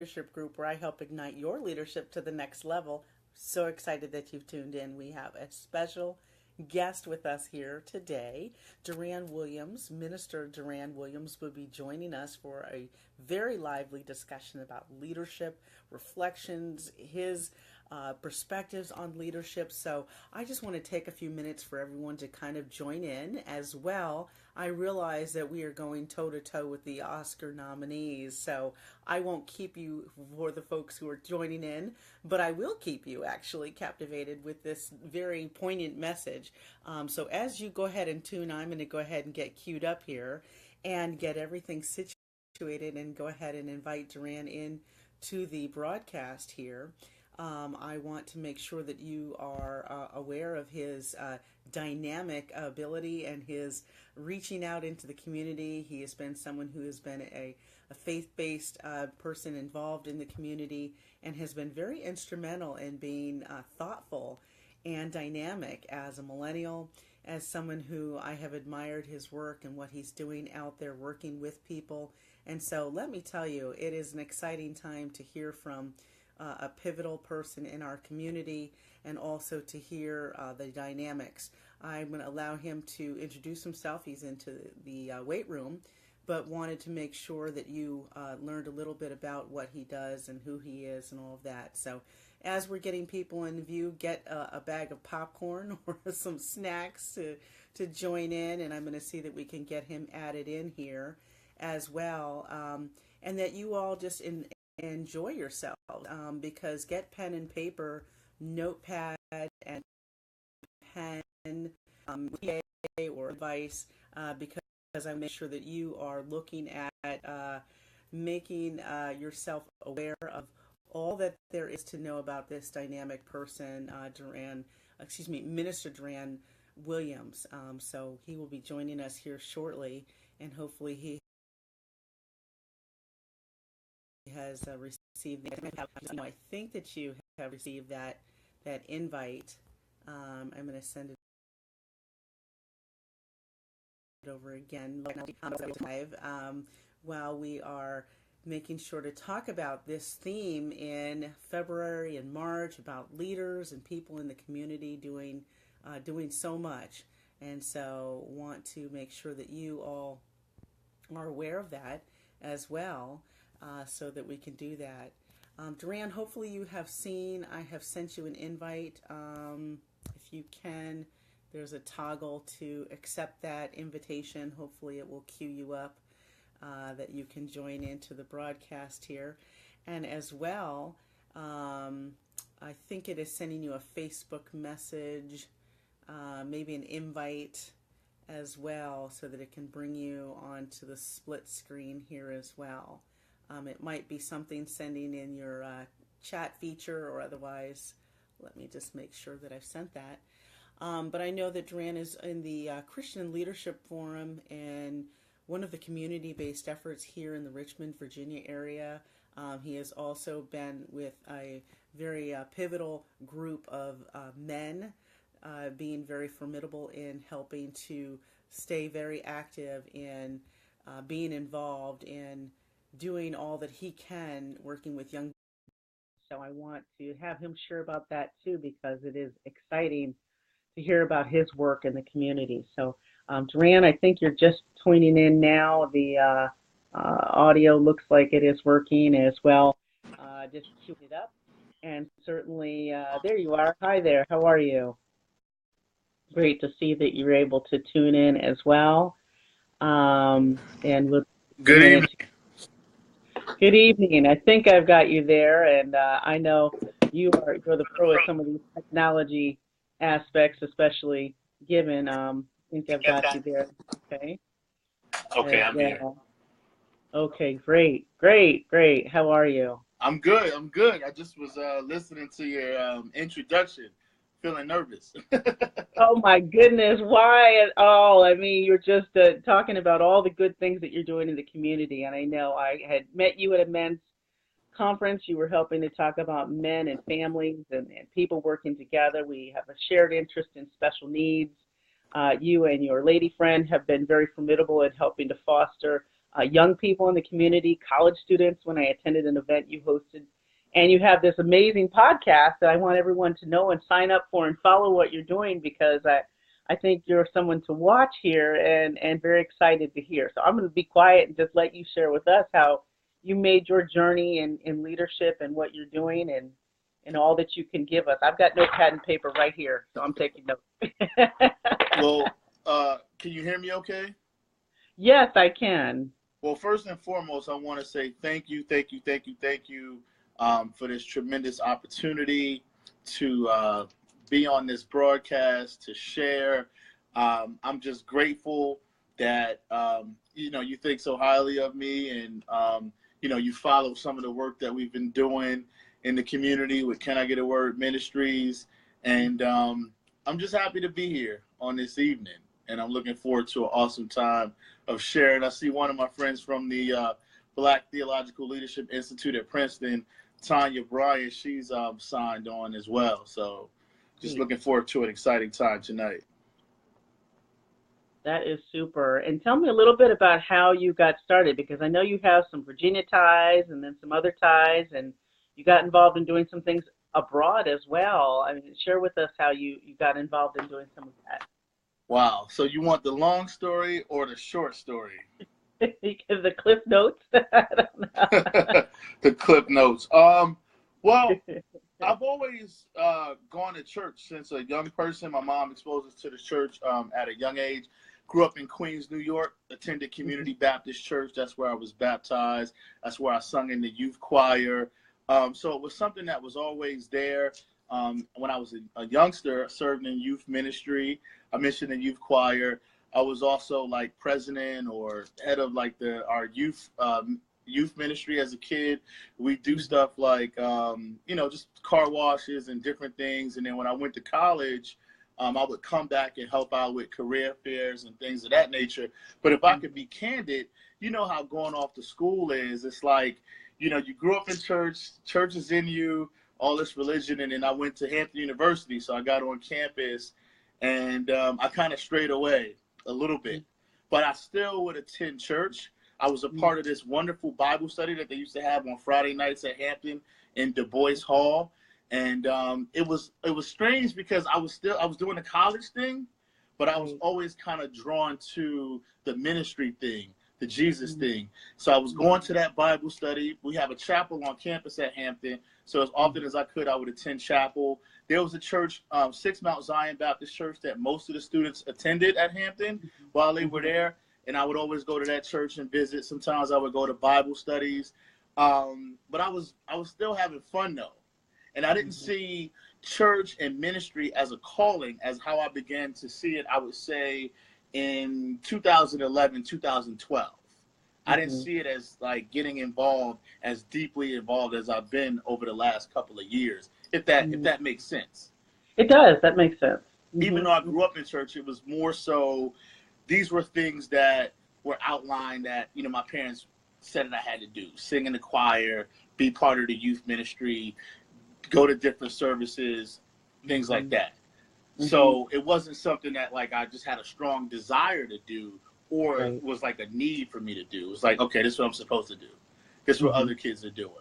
leadership group where I help ignite your leadership to the next level. So excited that you've tuned in. We have a special guest with us here today. Duran Williams, Minister Duran Williams, will be joining us for a very lively discussion about leadership, reflections, his perspectives on leadership. So I just want to take a few minutes for everyone to kind of join in as well. I realize that we are going toe to toe with the Oscar nominees, so I won't keep you for the folks who are joining in, but I will keep you actually captivated with this very poignant message. So as you go ahead and tune, I'm going to go ahead and get queued up here and get everything situated and go ahead and invite Duran in to the broadcast here. I want to make sure that you are aware of his dynamic ability and his reaching out into the community. He has been someone who has been a faith-based person involved in the community and has been very instrumental in being thoughtful and dynamic as a millennial, as someone who I have admired his work and what he's doing out there working with people. And so let me tell you, it is an exciting time to hear from a pivotal person in our community and also to hear the dynamics. I'm going to allow him to introduce himself. He's into the weight room, but wanted to make sure that you learned a little bit about what he does and who he is and all of that. So as we're getting people in view, get a bag of popcorn or some snacks to join in, and I'm going to see that we can get him added in here as well, and that you all just enjoy yourself, because get pen and paper, notepad and pen, or advice, because I make sure that you are looking at making yourself aware of all that there is to know about this dynamic person, Minister Duran Williams. So he will be joining us here shortly, and hopefully he has received the, I think that you have received that invite. I'm going to send it over again while we are making sure to talk about this theme in February and March about leaders and people in the community doing so much. And so want to make sure that you all are aware of that as well, so that we can do that. Duran, hopefully you have seen, I have sent you an invite. If you can, there's a toggle to accept that invitation. Hopefully it will queue you up, that you can join into the broadcast here. And as well, I think it is sending you a Facebook message, maybe an invite as well, so that it can bring you onto the split screen here as well. It might be something sending in your chat feature or otherwise. Let me just make sure that I've sent that. But I know that Duran is in the Christian Leadership Forum and one of the community-based efforts here in the Richmond, Virginia area. He has also been with a very pivotal group of men, being very formidable in helping to stay very active in being involved in doing all that he can working with young. So I want to have him share about that too, because it is exciting to hear about his work in the community. So Duran, I think you're just tuning in now. The audio looks like it is working as well. Just cue it up, and certainly there you are. Hi there, how are you? Great to see that you're able to tune in as well. And we'll Good evening. Good evening. I think I've got you there, and I know you're the pro at some of these technology aspects, especially given. I think I've got you there. Okay. Okay, I'm here. Okay, great. How are you? I'm good. I just was listening to your introduction, feeling nervous. Oh my goodness, why at all? I mean, you're just talking about all the good things that you're doing in the community, and I know I had met you at a men's conference. You were helping to talk about men and families and people working together. We have a shared interest in special needs. You and your lady friend have been very formidable at helping to foster young people in the community, college students when I attended an event you hosted. And you have this amazing podcast that I want everyone to know and sign up for and follow what you're doing, because I think you're someone to watch here, and very excited to hear. So I'm going to be quiet and just let you share with us how you made your journey in leadership and what you're doing, and all that you can give us. I've got notepad and paper right here, so I'm taking notes. Well, can you hear me okay? Yes, I can. Well, first and foremost, I want to say thank you for this tremendous opportunity to be on this broadcast, to share. I'm just grateful that, you think so highly of me, and, you follow some of the work that we've been doing in the community with Can I Get a Word Ministries. And I'm just happy to be here on this evening. And I'm looking forward to an awesome time of sharing. I see one of my friends from the Black Theological Leadership Institute at Princeton, Tanya Bryant, she's signed on as well. So just looking forward to an exciting time tonight. That is super. And tell me a little bit about how you got started, because I know you have some Virginia ties and then some other ties, and you got involved in doing some things abroad as well. I mean, share with us how you got involved in doing some of that. Wow. So you want the long story or the short story? The Cliff Notes. I don't know. The Cliff Notes. Well, I've always gone to church since a young person. My mom exposed us to the church at a young age. Grew up in Queens, New York, attended Community Baptist Church. That's where I was baptized. That's where I sung in the youth choir. So it was something that was always there. When I was a youngster, I served in youth ministry. I mentioned the youth choir. I was also like president or head of like our youth ministry as a kid. We do stuff like, just car washes and different things. And then when I went to college, I would come back and help out with career fairs and things of that nature. But if I could be candid, you know how going off to school is. It's like, you grew up in church is in you, all this religion. And then I went to Hampton University. So I got on campus and I kind of strayed away a little bit, but I still would attend church. I was a part of this wonderful Bible study that they used to have on Friday nights at Hampton in Du Bois Hall. And it was strange because I was doing the college thing, but I was always kind of drawn to the ministry thing, the Jesus thing. So I was going to that Bible study. We have a chapel on campus at Hampton. So as often as I could, I would attend chapel. There was a church, 6 Mount Zion Baptist Church, that most of the students attended at Hampton while they were there. And I would always go to that church and visit. Sometimes I would go to Bible studies. But I was still having fun, though. And I didn't see church and ministry as a calling, as how I began to see it, I would say, in 2011, 2012. I didn't see it as like getting involved, as deeply involved as I've been over the last couple of years, if that makes sense. It does. That makes sense. Even though I grew up in church, it was more so, these were things that were outlined that, my parents said that I had to do. Sing in the choir, be part of the youth ministry, go to different services, things like that. So it wasn't something that like I just had a strong desire to do, or it was like a need for me to do. It was like, okay, this is what I'm supposed to do. This is what other kids are doing.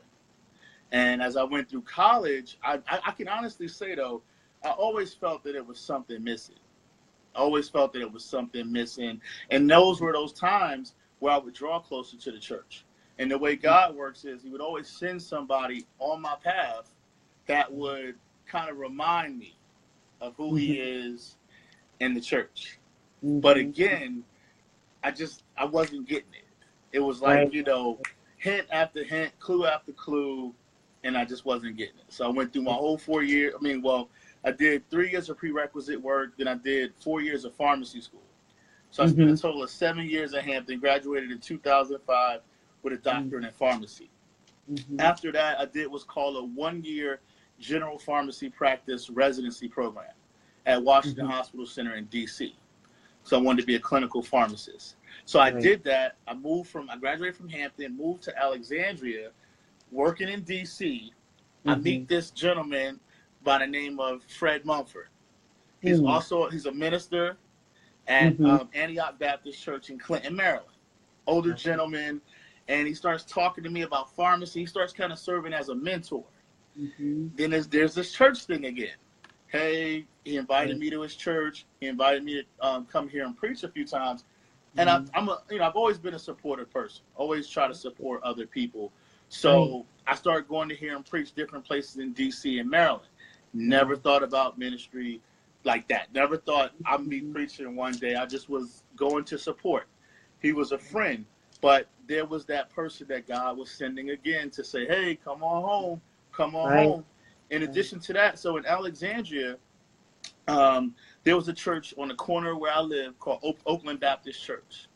And as I went through college, I can honestly say, though, I always felt that it was something missing. I always felt that it was something missing. And those were those times where I would draw closer to the church. And the way God works is he would always send somebody on my path that would kind of remind me of who he is in the church. But again, I wasn't getting it. It was like, hint after hint, clue after clue, and I just wasn't getting it. So I went through my whole 4 year. I did 3 years of prerequisite work. Then I did 4 years of pharmacy school. So I spent a total of 7 years at Hampton, graduated in 2005 with a doctorate in pharmacy. After that, I did what's called a 1-year general pharmacy practice residency program at Washington Hospital Center in D.C. So I wanted to be a clinical pharmacist. So I did that. I graduated from Hampton, moved to Alexandria, working in D.C. I meet this gentleman by the name of Fred Mumford. He's a minister at Antioch Baptist Church in Clinton, Maryland. older gentleman, and he starts talking to me about pharmacy. He starts kind of serving as a mentor. Then there's this church thing again. Hey, he invited me to his church. He invited me to come here and preach a few times. And I've always been a supportive person. Always try to support other people. So I started going to hear him preach different places in D.C. and Maryland. Never thought about ministry like that. Never thought I'd be preaching one day. I just was going to support. He was a friend, but there was that person that God was sending again to say, hey, come on home. Come on home. In addition to that, so in Alexandria, there was a church on the corner where I live called Oakland Baptist Church.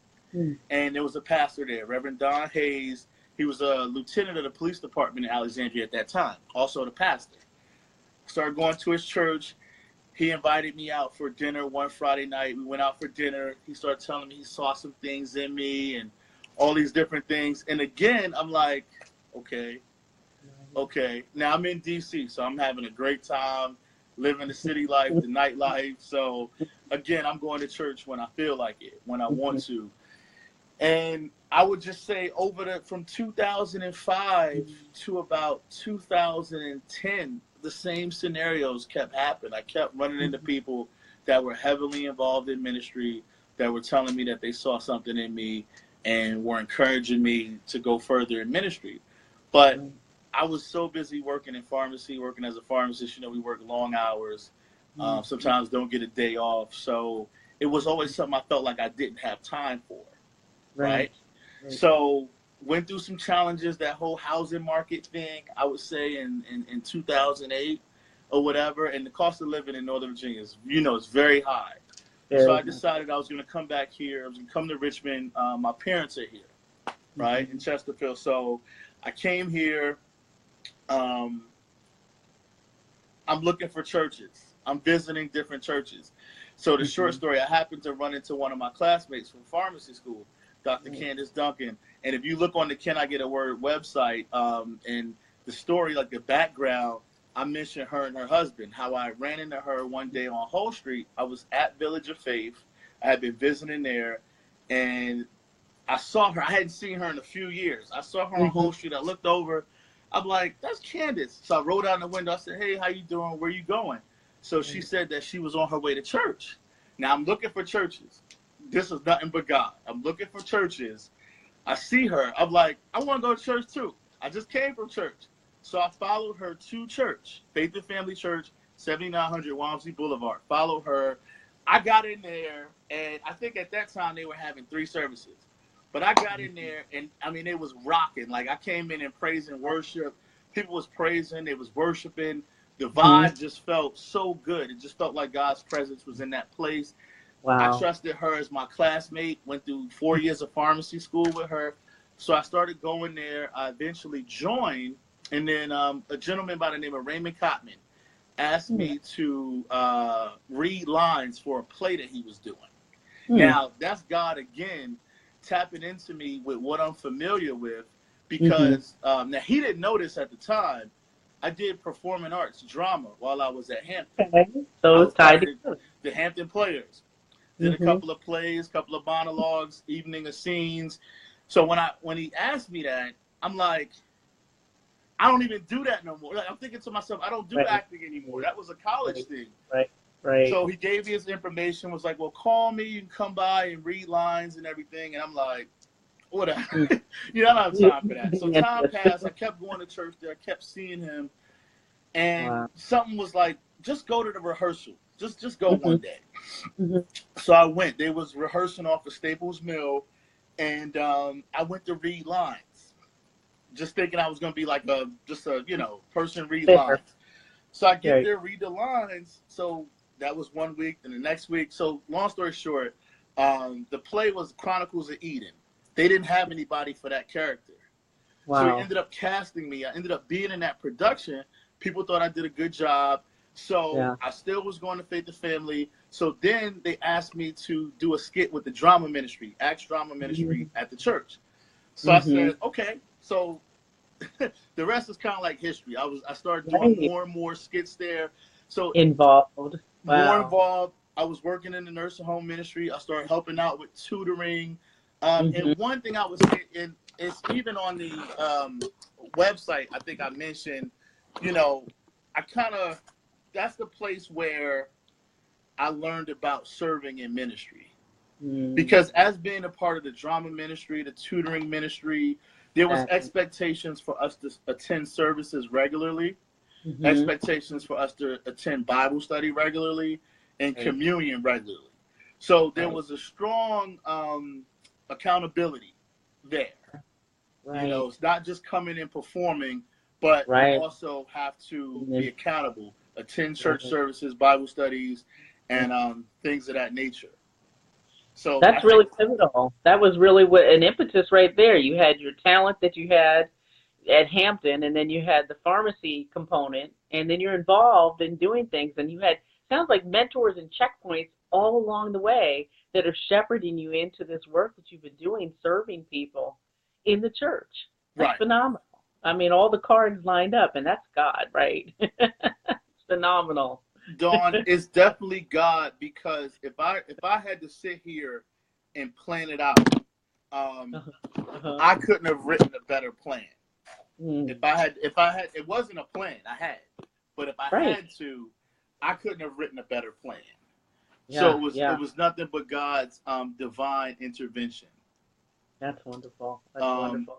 And there was a pastor there, Reverend Don Hayes. He was a lieutenant of the police department in Alexandria at that time, also the pastor. Started going to his church. He invited me out for dinner one Friday night. We went out for dinner. He started telling me he saw some things in me and all these different things. And again, I'm like, okay. Now I'm in D.C., so I'm having a great time, living the city life, the nightlife. So again, I'm going to church when I feel like it, when I want to. And I would just say from 2005 to about 2010, the same scenarios kept happening. I kept running into people that were heavily involved in ministry, that were telling me that they saw something in me and were encouraging me to go further in ministry. But I was so busy working in pharmacy, working as a pharmacist. You know, we work long hours, sometimes don't get a day off. So it was always something I felt like I didn't have time for, right? So went through some challenges, that whole housing market thing, I would say in 2008 or whatever. And the cost of living in Northern Virginia is, it's very high. So I decided I was going to come back here. I was going to come to Richmond. My parents are here, right, in Chesterfield. So I came here. I'm looking for churches. I'm visiting different churches. So the short story, I happened to run into one of my classmates from pharmacy school, Dr. Candace Duncan. And if you look on the Can I Get a Word website, and the story, like the background, I mentioned her and her husband, how I ran into her one day on Hull Street. I was at Village of Faith. I had been visiting there, and I saw her. I hadn't seen her in a few years. I saw her on Hull Street. I looked over. I'm like, that's Candace. So I rolled out the window. I said, hey, how you doing? Where you going? So she said that she was on her way to church. Now I'm looking for churches. This is nothing but God. I'm looking for churches. I see her. I'm like, I want to go to church too. I just came from church. So I followed her to church, Faith and Family Church, 7900 Walmsley Boulevard. Followed her. I got in there, and I think at that time they were having 3 services. But I got in there, and, it was rocking. Like, I came in and praise and worship. People was praising. They was worshiping. The vibe just felt so good. It just felt like God's presence was in that place. Wow. I trusted her as my classmate, went through 4 years of pharmacy school with her. So I started going there. I eventually joined, and then a gentleman by the name of Raymond Cotman asked me to read lines for a play that he was doing. Now, that's God again tapping into me with what I'm familiar with, because now he didn't notice at the time, I did performing arts drama while I was at Hampton. Okay. So it's tied to the Hampton Players. Did a couple of plays, couple of monologues, evening of scenes. So when he asked me that, I'm like, I don't even do that no more. Like, I'm thinking to myself, I don't do acting anymore. That was a college thing. Right. So he gave me his information, was like, well, call me, you can come by and read lines and everything. And I'm like, whatever. I don't have time for that. So time passed. I kept going to church there. I kept seeing him. And something was like, just go to the rehearsal. Just go one day. So I went. They was rehearsing off of Staples Mill. And I went to read lines. Just thinking I was going to be like a person read lines. So I get there, read the lines. So that was 1 week, and the next week. So long story short, the play was Chronicles of Eden. They didn't have anybody for that character. So he ended up casting me. I ended up being in that production. People thought I did a good job. So I still was going to Faith and Family. So then they asked me to do a skit with the drama ministry, Acts Drama Ministry at the church. So I said, okay. So the rest is kind of like history. I started doing more and more skits there. So involved. More involved. I was working in the nursing home ministry. I started helping out with tutoring, And one thing I would say, and it's even on the website, I think I mentioned, that's the place where I learned about serving in ministry. Because as being a part of the drama ministry, the tutoring ministry, there was expectations for us to attend services regularly, expectations for us to attend Bible study regularly, and communion regularly. So there was a strong accountability there. It's not just coming and performing, but you also have to be accountable, attend church services, Bible studies, and things of that nature. So that's really pivotal. That was really an impetus right there. You had your talent that you had at Hampton, and then you had the pharmacy component, and then you're involved in doing things, and you had, sounds like, mentors and checkpoints all along the way that are shepherding you into this work that you've been doing, serving people in the church. That's phenomenal. I mean, all the cards lined up, and that's God, right? It's phenomenal. Dawn, it's definitely God, because if I had to sit here and plan it out, I couldn't have written a better plan. If I had, it wasn't a plan but if I had to, I couldn't have written a better plan. So it was nothing but God's divine intervention. That's wonderful. That's wonderful.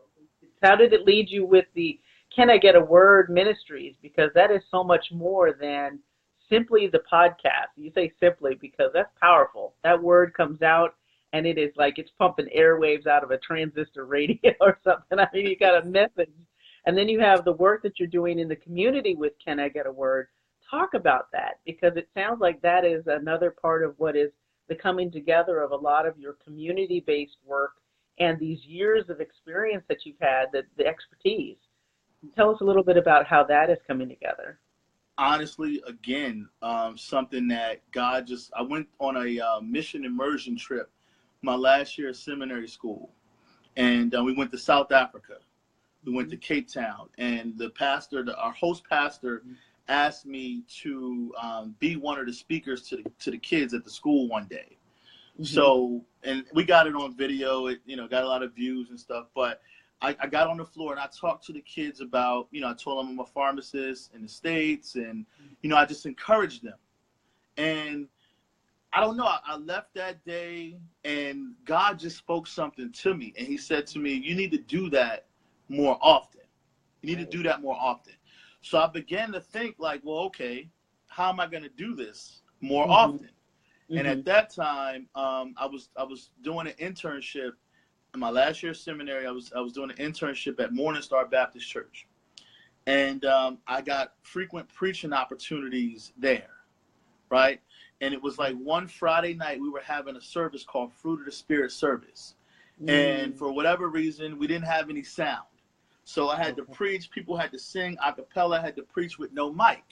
How did it lead you with the Can I Get a Word Ministries? Because that is so much more than simply the podcast. You say simply because that's powerful. That word comes out and it is like it's pumping airwaves out of a transistor radio or something. I mean, you got a message. And then you have the work that you're doing in the community with Can I Get a Word? Talk about that, because it sounds like that is another part of what is the coming together of a lot of your community-based work and these years of experience that you've had, the expertise. Tell us a little bit about how that is coming together. Honestly, again, something that God I went on a mission immersion trip my last year of seminary school, and we went to South Africa. We went to Cape Town, and the pastor, our host pastor, asked me to be one of the speakers to the kids at the school one day. So, and we got it on video. It got a lot of views and stuff. But I got on the floor and I talked to the kids about, I told them I'm a pharmacist in the States, and I just encouraged them. And I don't know, I left that day and God just spoke something to me, and he said to me, you need to do that more often. You need to do that more often. So I began to think like, well, okay, how am I going to do this more often? And at that time, I was doing an internship in my last year of seminary. I was doing an internship at Morning Star Baptist Church, and I got frequent preaching opportunities there, right? And it was like one Friday night we were having a service called Fruit of the Spirit service, and for whatever reason we didn't have any sound, so I had to preach. People had to sing a cappella. I had to preach with no mic,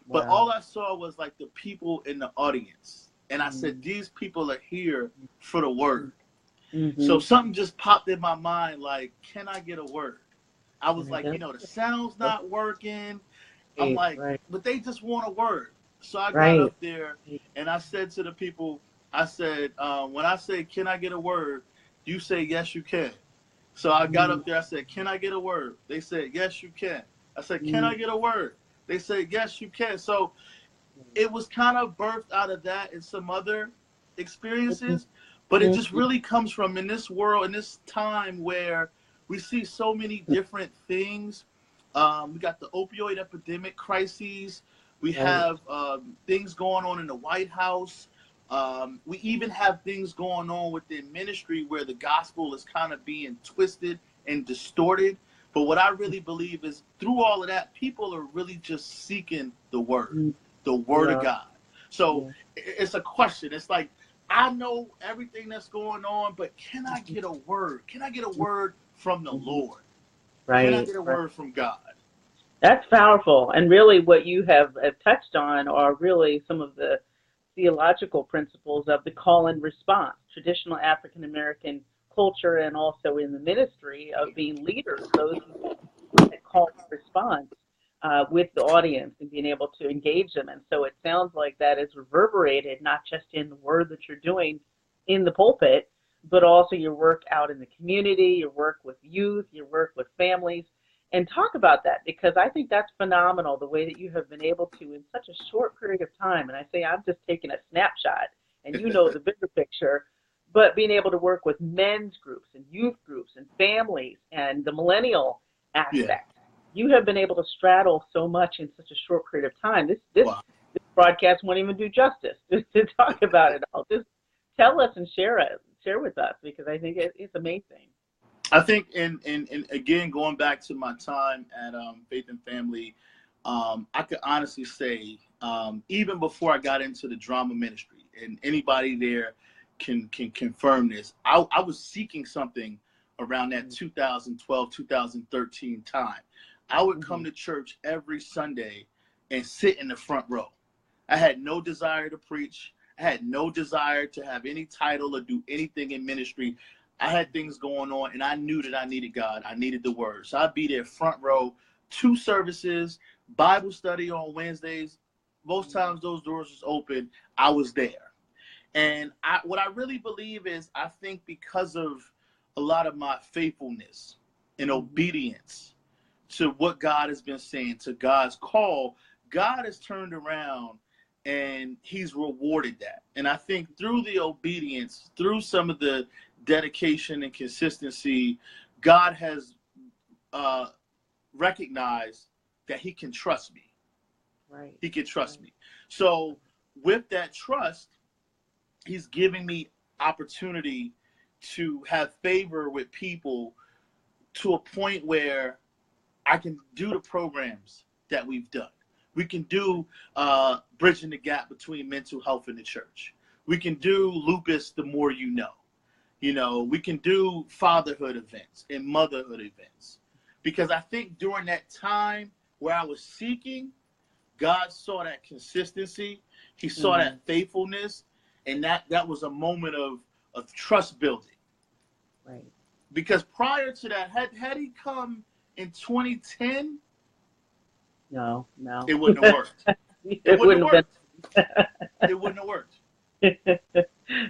but all I saw was like the people in the audience. And I said, these people are here for the word. So something just popped in my mind, like, can I get a word? I was like, the sound's not working. I'm like, but they just want a word. So I got up there and I said to the people, I said, when I say, can I get a word? You say, yes, you can. So I got up there, I said, can I get a word? They said, yes, you can. I said, can I get a word? They said, yes, you can. So it was kind of birthed out of that and some other experiences, but it just really comes from, in this world, in this time where we see so many different things. We got the opioid epidemic crises. We have things going on in the White House. We even have things going on within ministry where the gospel is kind of being twisted and distorted. But what I really believe is through all of that, people are really just seeking the word. The word of God. So it's a question. It's like, I know everything that's going on, but can I get a word? Can I get a word from the Lord? Can I get a word from God? That's powerful. And really what you have touched on are really some of the theological principles of the call and response, traditional African American culture, and also in the ministry of being leaders, those who call and response. With the audience and being able to engage them. And so it sounds like that is reverberated not just in the word that you're doing in the pulpit, but also your work out in the community, your work with youth, your work with families. And talk about that, because I think that's phenomenal, the way that you have been able to, in such a short period of time, and I say I'm just taking a snapshot, and you know the bigger picture, but being able to work with men's groups and youth groups and families and the millennial Yeah. aspect. You have been able to straddle so much in such a short period of time. This Wow. broadcast won't even do justice just to talk about it all. Just tell us and share with us, because I think it's amazing. I think, and again, going back to my time at Faith and Family, I could honestly say, even before I got into the drama ministry, and anybody there can confirm this, I was seeking something around that 2012, 2013 time. I would come to church every Sunday and sit in the front row. I had no desire to preach. I had no desire to have any title or do anything in ministry. I had things going on, and I knew that I needed God. I needed the word. So I'd be there front row, 2 services, Bible study on Wednesdays. Most times those doors was open. I was there. And what I really believe is, I think because of a lot of my faithfulness and obedience to what God has been saying, to God's call, God has turned around and he's rewarded that. And I think through the obedience, through some of the dedication and consistency, God has recognized that he can trust me. Right. He can trust me. So with that trust, he's giving me opportunity to have favor with people to a point where I can do the programs that we've done. We can do Bridging the Gap between mental health and the church. We can do Lupus, the More You Know. You know, we can do fatherhood events and motherhood events. Because I think during that time where I was seeking, God saw that consistency. He saw that faithfulness. And that was a moment of trust building. Right. Because prior to that, had he come in 2010, no, it wouldn't have worked. It wouldn't have worked. It wouldn't have worked.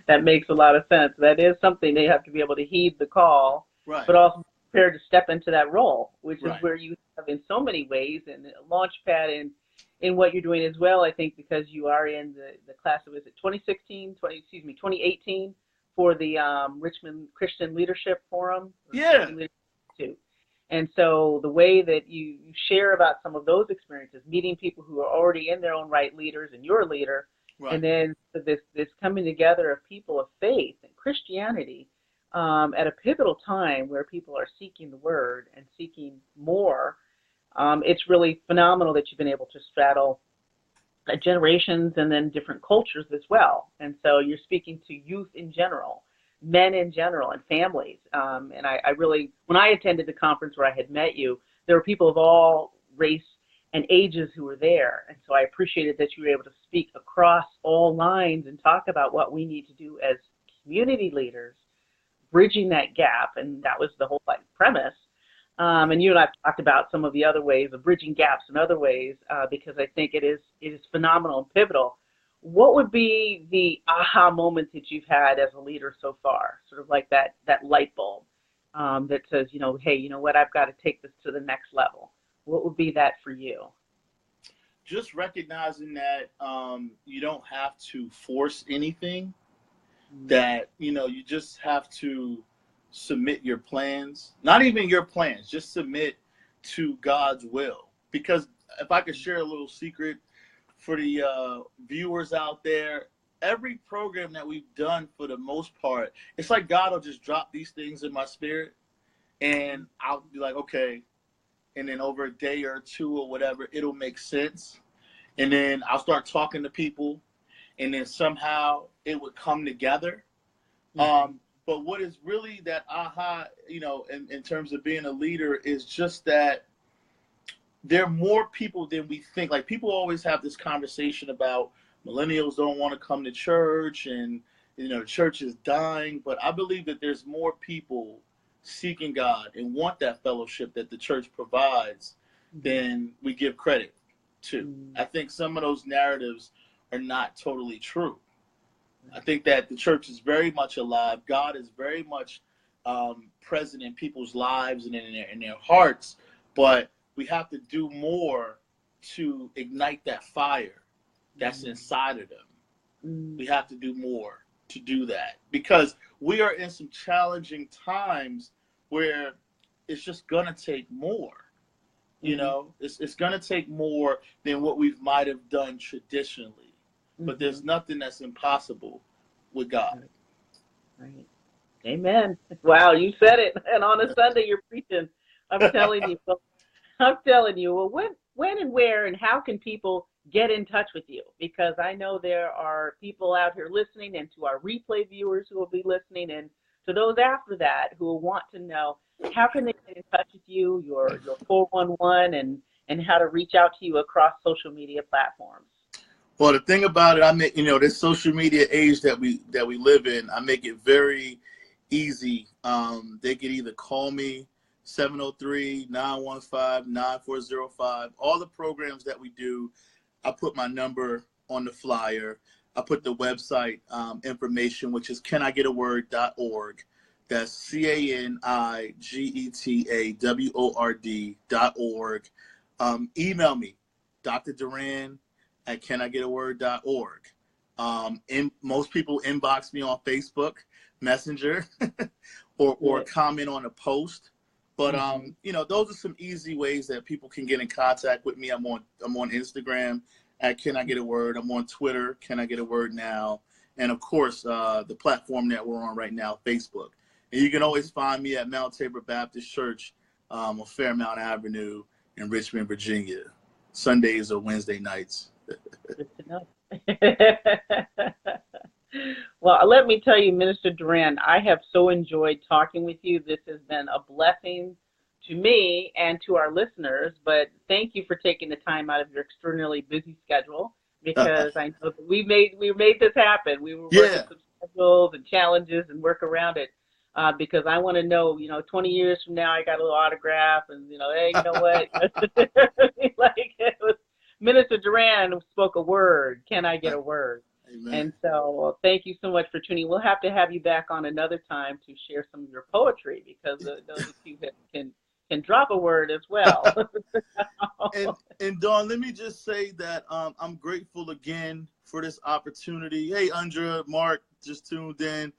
That makes a lot of sense. That is something they have to be able to heed the call, Right. but also prepared to step into that role, which Right. is where you have in so many ways, and a launch pad in what you're doing as well, I think, because you are in the class of, is it 2018 for the Richmond Christian Leadership Forum? Yeah. And so the way that you share about some of those experiences, meeting people who are already in their own right leaders, and you're a leader, Right. and then this coming together of people of faith and Christianity at a pivotal time where people are seeking the word and seeking more. It's really phenomenal that you've been able to straddle generations and then different cultures as well. And so you're speaking to youth in general, men in general, and families. And I really, when I attended the conference where I had met you, there were people of all race and ages who were there. And so I appreciated that you were able to speak across all lines and talk about what we need to do as community leaders, bridging that gap. And that was the whole premise. And you and I have talked about some of the other ways of bridging gaps in other ways, because I think it is phenomenal and pivotal. What would be the aha moment that you've had as a leader so far? Sort of like that light bulb that says, hey, you know what, I've got to take this to the next level. What would be that for you? Just recognizing that you don't have to force anything, that, you just have to submit your plans, not even your plans, just submit to God's will. Because if I could share a little secret for the viewers out there, every program that we've done, for the most part, it's like God will just drop these things in my spirit, and I'll be like, okay, and then over a day or two or whatever, it'll make sense, and then I'll start talking to people, and then somehow it would come together. But what is really that aha, in terms of being a leader, is just that there are more people than we think. Like, people always have this conversation about millennials don't want to come to church, and, church is dying. But I believe that there's more people seeking God and want that fellowship that the church provides than we give credit to. I think some of those narratives are not totally true. I think that the church is very much alive. God is very much present in people's lives and in their hearts, but we have to do more to ignite that fire that's inside of them. We have to do more to do that, because we are in some challenging times where it's just gonna take more. You know, it's gonna take more than what we might have done traditionally. But there's nothing that's impossible with God. Right. Amen. Wow, you said it. And on a Sunday, you're preaching. I'm telling you. I'm telling you. Well, when and where and how can people get in touch with you? Because I know there are people out here listening, and to our replay viewers who will be listening, and to those after that who will want to know, how can they get in touch with you, your 411, and how to reach out to you across social media platforms? Well, the thing about it, I make, this social media age that we live in, I make it very easy. They can either call me 703-915-9405. All the programs that we do, I put my number on the flyer. I put the website information, which is canIGetAword.org. That's CANIGETAWORD.org. Email me, Dr. Duran at canIGetAword.org. Most people inbox me on Facebook Messenger or comment on a post. But those are some easy ways that people can get in contact with me. I'm on Instagram at Can I Get a Word. I'm on Twitter, Can I Get a Word Now, and of course the platform that we're on right now, Facebook. And you can always find me at Mount Tabor Baptist Church on Fairmount Avenue in Richmond, Virginia. Sundays or Wednesday nights. Good to know. Well, let me tell you, Minister Duran, I have so enjoyed talking with you. This has been a blessing to me and to our listeners, but thank you for taking the time out of your extraordinarily busy schedule, because I know that we made this happen. We were working some schedules and challenges and work around it, because I want to know, 20 years from now, I got a little autograph and, hey, you know what? Like, it was, Minister Duran spoke a word. Can I get a word? Amen. And so thank you so much for tuning. We'll have to have you back on another time to share some of your poetry, because those of you that can drop a word as well. and Dawn, let me just say that I'm grateful again for this opportunity. Hey, Andrea, Mark, just tuned in.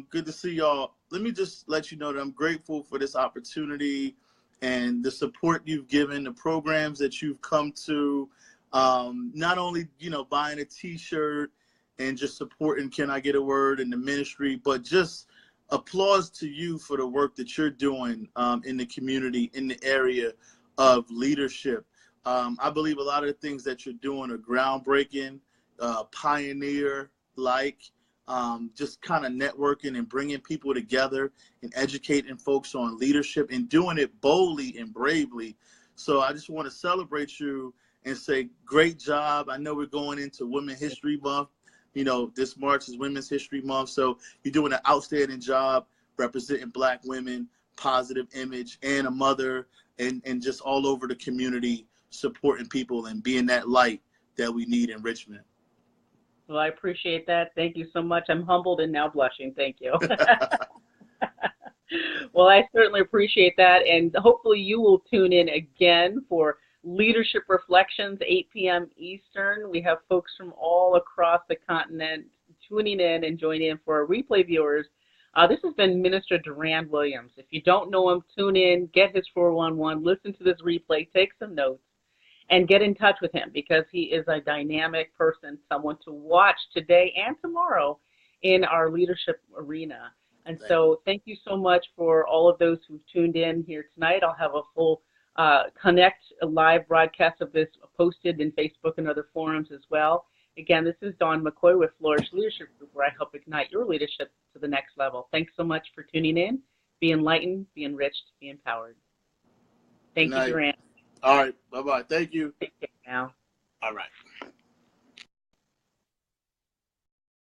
Good to see y'all. Let me just let you know that I'm grateful for this opportunity and the support you've given, the programs that you've come to. Not only, buying a t-shirt and just supporting Can I Get a Word in the ministry, but just applause to you for the work that you're doing in the community, in the area of leadership. I believe a lot of the things that you're doing are groundbreaking, pioneer-like, just kind of networking and bringing people together and educating folks on leadership and doing it boldly and bravely. So I just want to celebrate you and say, great job. I know we're going into Women's History Month. This March is Women's History Month. So you're doing an outstanding job representing Black women, positive image, and a mother, and just all over the community, supporting people and being that light that we need in Richmond. Well, I appreciate that. Thank you so much. I'm humbled and now blushing. Thank you. Well, I certainly appreciate that. And hopefully you will tune in again for Leadership Reflections, 8 p.m. Eastern. We have folks from all across the continent tuning in and joining in for our replay viewers. This has been Minister Duran Williams. If you don't know him, tune in, get his 411, listen to this replay, take some notes, and get in touch with him, because he is a dynamic person, someone to watch today and tomorrow in our leadership arena. And so thank you so much for all of those who've tuned in here tonight. I'll have a full Connect live broadcast of this posted in Facebook and other forums as well. Again, this is Dawn McCoy with Flourish Leadership Group, where I help ignite your leadership to the next level. Thanks so much for tuning in. Be enlightened, be enriched, be empowered. Thank you, Duran. All right. Bye-bye. Thank you. Take care now. All right.